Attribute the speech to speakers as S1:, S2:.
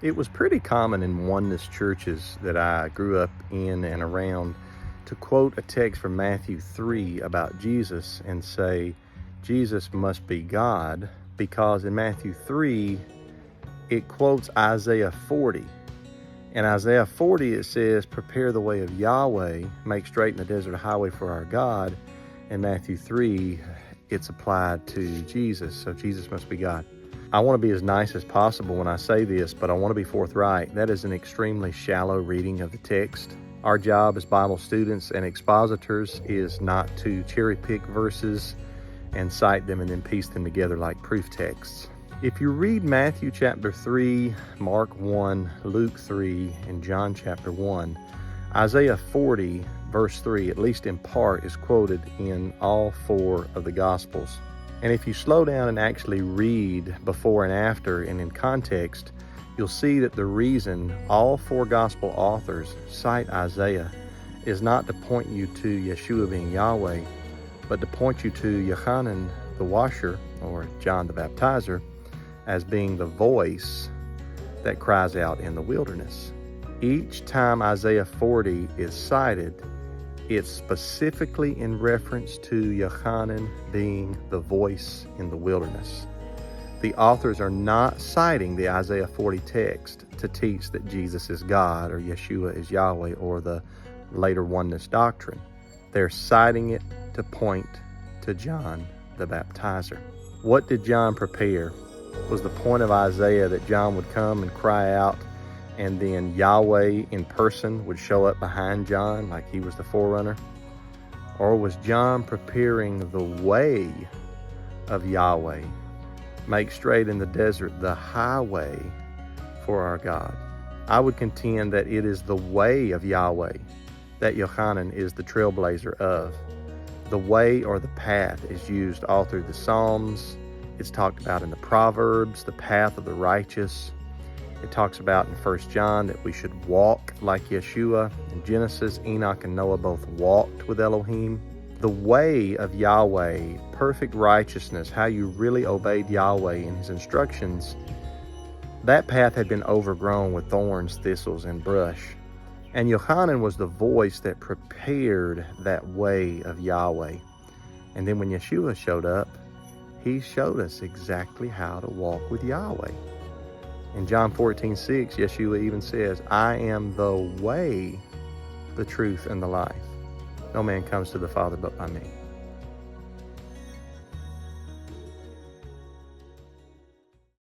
S1: It was pretty common in oneness churches that I grew up in and around to quote a text from Matthew 3 about Jesus and say, Jesus must be God, because in Matthew 3, it quotes Isaiah 40. In Isaiah 40, it says, prepare the way of Yahweh, make straight in the desert a highway for our God. In Matthew 3, it's applied to Jesus, so Jesus must be God. I want to be as nice as possible when I say this, but I want to be forthright. That is an extremely shallow reading of the text. Our job as Bible students and expositors is not to cherry pick verses and cite them and then piece them together like proof texts. If you read Matthew chapter 3, Mark 1, Luke 3, and John chapter 1, Isaiah 40, verse 3, at least in part, is quoted in all four of the Gospels. And if you slow down and actually read before and after and in context, you'll see that the reason all four gospel authors cite Isaiah is not to point you to Yeshua being Yahweh, but to point you to Yochanan the washer, or John the baptizer, as being the voice that cries out in the wilderness. Each time Isaiah 40 is cited, it's specifically in reference to Yochanan being the voice in the wilderness. The authors are not citing the Isaiah 40 text to teach that Jesus is God or Yeshua is Yahweh or the later oneness doctrine. They're citing it to point to John the baptizer. What did John prepare? Was the point of Isaiah that John would come and cry out, and then Yahweh in person would show up behind John like he was the forerunner? Or was John preparing the way of Yahweh, make straight in the desert the highway for our God? I would contend that it is the way of Yahweh that Yochanan is the trailblazer of. The way or the path is used all through the Psalms. It's talked about in the Proverbs, the path of the righteous. It talks about in 1 John that we should walk like Yeshua. In Genesis, Enoch and Noah both walked with Elohim. The way of Yahweh, perfect righteousness, how you really obeyed Yahweh in his instructions, that path had been overgrown with thorns, thistles, and brush. And Yochanan was the voice that prepared that way of Yahweh. And then when Yeshua showed up, he showed us exactly how to walk with Yahweh. In John 14:6, Yeshua even says, I am the way, the truth, and the life. No man comes to the Father but by me.